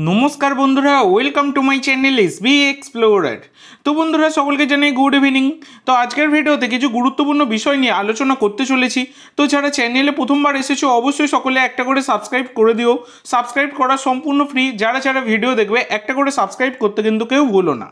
নমস্কার বন্ধুরা, welcome to my channel SB explorer. তো বন্ধুরা, সকলকে জানাই গুড ইভিনিং। তো আজকের ভিডিওতে কিছু গুরুত্বপূর্ণ বিষয় নিয়ে আলোচনা করতে চলেছি। তো যারা চ্যানেলে প্রথমবার এসেছো অবশ্যই সকলে একটা করে সাবস্ক্রাইব করে দিও। সাবস্ক্রাইব করা সম্পূর্ণ ফ্রি। যারা ভিডিও দেখবে একটা করে সাবস্ক্রাইব করতে কিন্তু কেউ ভুলো না।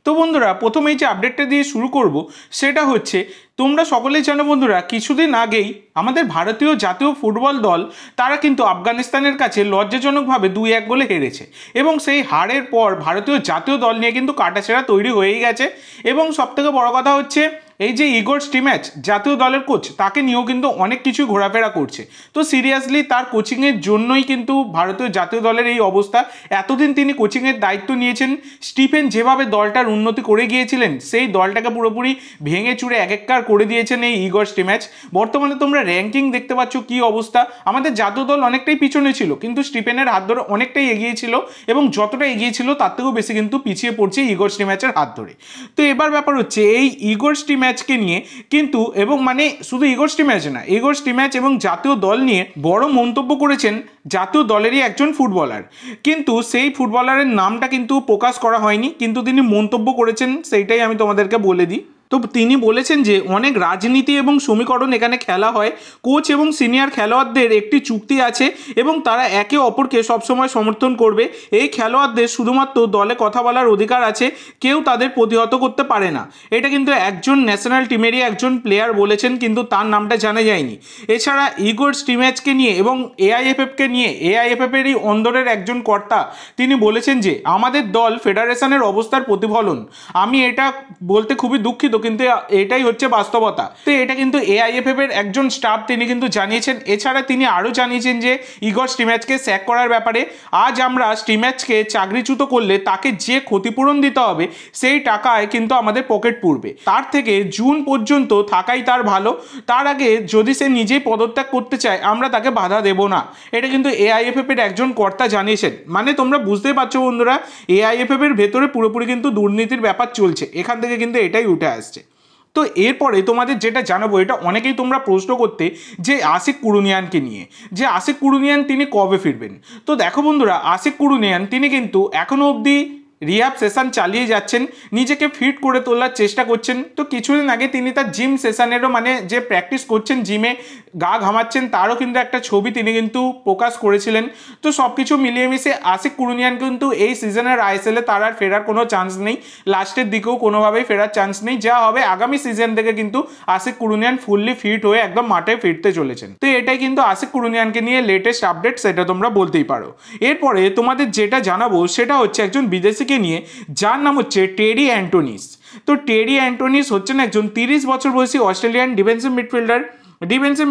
তো বন্ধুরা, প্রথমেই যে আপডেটটা দিয়ে শুরু করব সেটা হচ্ছে, তোমরা সকলেই জানো বন্ধুরা, কিছুদিন আগেই আমাদের ভারতীয় জাতীয় ফুটবল দল তারা কিন্তু আফগানিস্তানের কাছে লজ্জাজনকভাবে 2-1 গোলে হেরেছে এবং সেই হারের পর ভারতীয় জাতীয় দল নিয়ে কিন্তু কাটাছেঁড়া তৈরি হয়েই গেছে। এবং সবথেকে বড় কথা হচ্ছে, এই যে ইগোর স্টিম্যাচ জাতীয় দলের কোচ, তাকে নিয়েও কিন্তু অনেক কিছু ঘোরাফেরা করছে। তো সিরিয়াসলি তার কোচিংয়ের জন্যই কিন্তু ভারতীয় জাতীয় দলের এই অবস্থা। এতদিন তিনি কোচিংয়ের দায়িত্ব নিয়েছেন। স্টিফেন যেভাবে দলটার উন্নতি করে গিয়েছিলেন, সেই দলটাকে পুরোপুরি ভেঙে চুরে একেকার করে দিয়েছেন এই ইগোর স্টিম্যাচ। বর্তমানে তোমরা র্যাঙ্কিং দেখতে পাচ্ছ কি অবস্থা। আমাদের জাতীয় দল অনেকটাই পিছনে ছিল, কিন্তু স্টিফেনের হাত ধরে অনেকটাই এগিয়ে ছিল এবং যতটা এগিয়ে ছিল তার থেকেও বেশি কিন্তু পিছিয়ে পড়ছে ইগোর স্টিম্যাচের হাত ধরে। তো এবার ব্যাপার হচ্ছে, এই ইগোর স্টিম্যাচকে নিয়ে কিন্তু, এবং মানে শুধু ইগোর স্টিম্যাচ না, ইগোর স্টিম্যাচ এবং জাতীয় দল নিয়ে বড় মন্তব্য করেছেন জাতীয় দলেরই একজন ফুটবলার। কিন্তু সেই ফুটবলারের নামটা কিন্তু প্রকাশ করা হয়নি, কিন্তু তিনি মন্তব্য করেছেন, সেইটাই আমি তোমাদেরকে বলে দিই। তো তিনি বলেছেন যে অনেক রাজনীতি এবং সমীকরণ এখানে খেলা হয়। কোচ এবং সিনিয়র খেলোয়াড়দের একটি চুক্তি আছে এবং তারা একে অপরকে সবসময় সমর্থন করবে। এই খেলোয়াড়দের শুধুমাত্র দলে কথা বলার অধিকার আছে, কেউ তাদের প্রতিহত করতে পারে না। এটা কিন্তু একজন ন্যাশনাল টিমেরই একজন প্লেয়ার বলেছেন, কিন্তু তার নামটা জানা যায়নি। এছাড়া ইগোর স্টিম্যাচকে নিয়ে এবং এআইএফএফকে নিয়ে, এআইএফএফেরই অন্দরের একজন কর্তা, তিনি বলেছেন যে আমাদের দল ফেডারেশনের অবস্থার প্রতিফলন। আমি এটা বলতে খুবই দুঃখিত, কিন্তু এটাই হচ্ছে বাস্তবতা। তো এটা কিন্তু এআইএফএফ এর একজন স্টাফ তিনি কিন্তু জানিয়েছেন। এছাড়া তিনি আরও জানিয়েছেন যে ইগোর স্টিম্যাচকে স্যাক করার ব্যাপারে, আজ আমরা স্টিম্যাচকে চাকরিচ্যুত করলে তাকে যে ক্ষতিপূরণ দিতে হবে সেই টাকায় কিন্তু আমাদের পকেট পুড়বে। তার থেকে জুন পর্যন্ত থাকাই তার ভালো। তার আগে যদি সে নিজেই পদত্যাগ করতে চায়, আমরা তাকে বাধা দেব না। এটা কিন্তু এআইএফএফ এর একজন কর্তা জানিয়েছেন। মানে তোমরা বুঝতেই পারছো বন্ধুরা, এআইএফএফ এর ভেতরে পুরোপুরি কিন্তু দুর্নীতির ব্যাপার চলছে। এখান থেকে কিন্তু এটাই উঠে আসছে। তো এরপরে তোমাদের যেটা জানাবো, এটা অনেকেই তোমরা প্রশ্ন করতে, যে আশিক কুরুনিয়ানকে নিয়ে, যে আশিক কুরুনিয়ান তিনি কবে ফিরবেন। তো দেখো বন্ধুরা, আশিক কুরুনিয়ান তিনি কিন্তু এখনও অবধি রিহ্যাব সেশন চালিয়ে যাচ্ছেন, নিজেকে ফিট করে তোলার চেষ্টা করছেন। তো কিছুদিন আগে তিনি তার জিম সেশনেরও, মানে যে প্র্যাকটিস করছেন জিমে গা ঘামাচ্ছেন, তারও কিন্তু একটা ছবি তিনি কিন্তু প্রকাশ করেছিলেন। তো সব কিছু মিলিয়ে মিশে আশিক কুরুনিয়ান কিন্তু এই সিজনের আইএসএলে তার আর ফেরার কোনো চান্স নেই। লাস্টের দিকেও কোনোভাবেই ফেরার চান্স নেই। যা হবে আগামী সিজন থেকে কিন্তু আশিক কুরুনিয়ান ফুললি ফিট হয়ে একদম মাঠে ফিরতে চলেছেন। তো এটাই কিন্তু আশিক কুরুনিয়ানকে নিয়ে লেটেস্ট আপডেট, সেটা তোমরা বলতেই পারো। এরপরে তোমাদের যেটা জানাবো সেটা হচ্ছে একজন বিদেশিকে নিয়ে, যার নাম হচ্ছে টেরি অ্যান্টোনিস। তো টেরি অ্যান্টোনিস হচ্ছেন একজন 30 বছর বয়সী অস্ট্রেলিয়ান ডিফেন্সিভ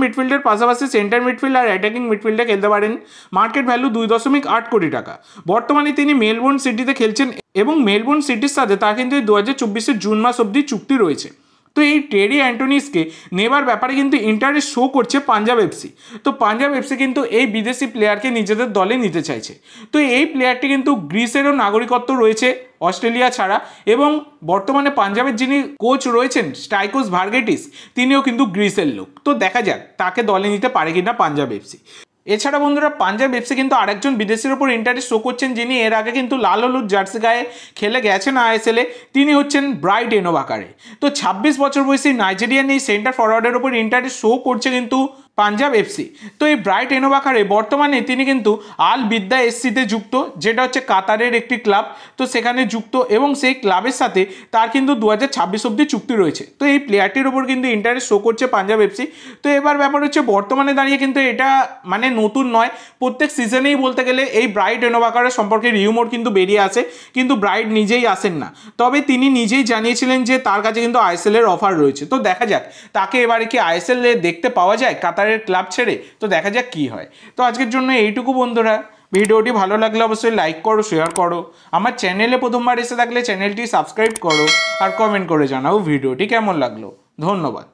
মিডফিল্ডের পাশাপাশি সেন্টার মিডফিল্ড আর অ্যাটাকিং মিডফিল্ডে খেলতে পারেন। মার্কেট ভ্যালু 2.8 কোটি টাকা। বর্তমানে তিনি মেলবোর্ন সিটিতে খেলছেন এবং মেলবোর্ন সিটির সাথে তার কিন্তু 2024 জুন মাস অবধি চুক্তি রয়েছে। তো এই টেরি অ্যান্টোনিসকে নেবার ব্যাপারে কিন্তু ইন্টারেস্ট শো করছে পাঞ্জাব এফসি। তো পাঞ্জাব এফসি কিন্তু এই বিদেশি প্লেয়ারকে নিজেদের দলে নিতে চাইছে। তো এই প্লেয়ারটি কিন্তু গ্রিসেরও নাগরিকত্ব রয়েছে অস্ট্রেলিয়া ছাড়া, এবং বর্তমানে পাঞ্জাবের যিনি কোচ রয়েছেন স্টাইকোস ভার্গেটিস, তিনিও কিন্তু গ্রিসের লোক। তো দেখা যাক তাকে দলে নিতে পারে কিনা পাঞ্জাব এফসি। এছাড়া বন্ধুরা, পাঞ্জাব এফসি কিন্তু আরেকজন বিদেশির ওপর ইন্টারেস্ট শো করছেন, যিনি এর আগে কিন্তু লাল হলুদ জার্সি গায়ে খেলে গেছেন আইএসএলে। তিনি হচ্ছেন ব্রাইট এনোবাকারে। তো 26 বছর বয়সী নাইজেরিয়ান এই সেন্টার ফরওয়ার্ডের ওপর ইন্টারেস্ট শো করছে কিন্তু পাঞ্জাব এফসি। তো এই ব্রাইট এনোবাকারে বর্তমানে তিনি কিন্তু আল বিদ্যা এসসিতে যুক্ত, যেটা হচ্ছে কাতারের একটি ক্লাব। তো সেখানে যুক্ত এবং সেই ক্লাবের সাথে তার কিন্তু 2026 অবধি চুক্তি রয়েছে। তো এই প্লেয়ারটির ওপর কিন্তু ইন্টারেস্ট শো করছে পাঞ্জাব এফসি। তো এবার ব্যাপার হচ্ছে, বর্তমানে দাঁড়িয়ে কিন্তু এটা মানে নতুন নয়, প্রত্যেক সিজনেই বলতে গেলে এই ব্রাইট এনোবাকারের সম্পর্কে রিউমোর কিন্তু বেরিয়ে আসে, কিন্তু ব্রাইট নিজেই আসেন না। তবে তিনি নিজেই জানিয়েছিলেন যে তার কাছে কিন্তু আইএসএলের অফার রয়েছে। তো দেখা যাক তাকে এবারে কি আইএসএল দেখতে পাওয়া যায় কাতারের ক্লাব ছেড়ে। তো দেখা যাক কি হয়। তো আজকের জন্য এইটুকু বন্ধুরা। ভিডিওটি ভালো লাগলে অবশ্যই লাইক করো, শেয়ার করো। আমার চ্যানেলে প্রথমবার এসে থাকলে চ্যানেলটি সাবস্ক্রাইব করো আর কমেন্ট করে জানাও ভিডিওটি কেমন লাগলো। ধন্যবাদ।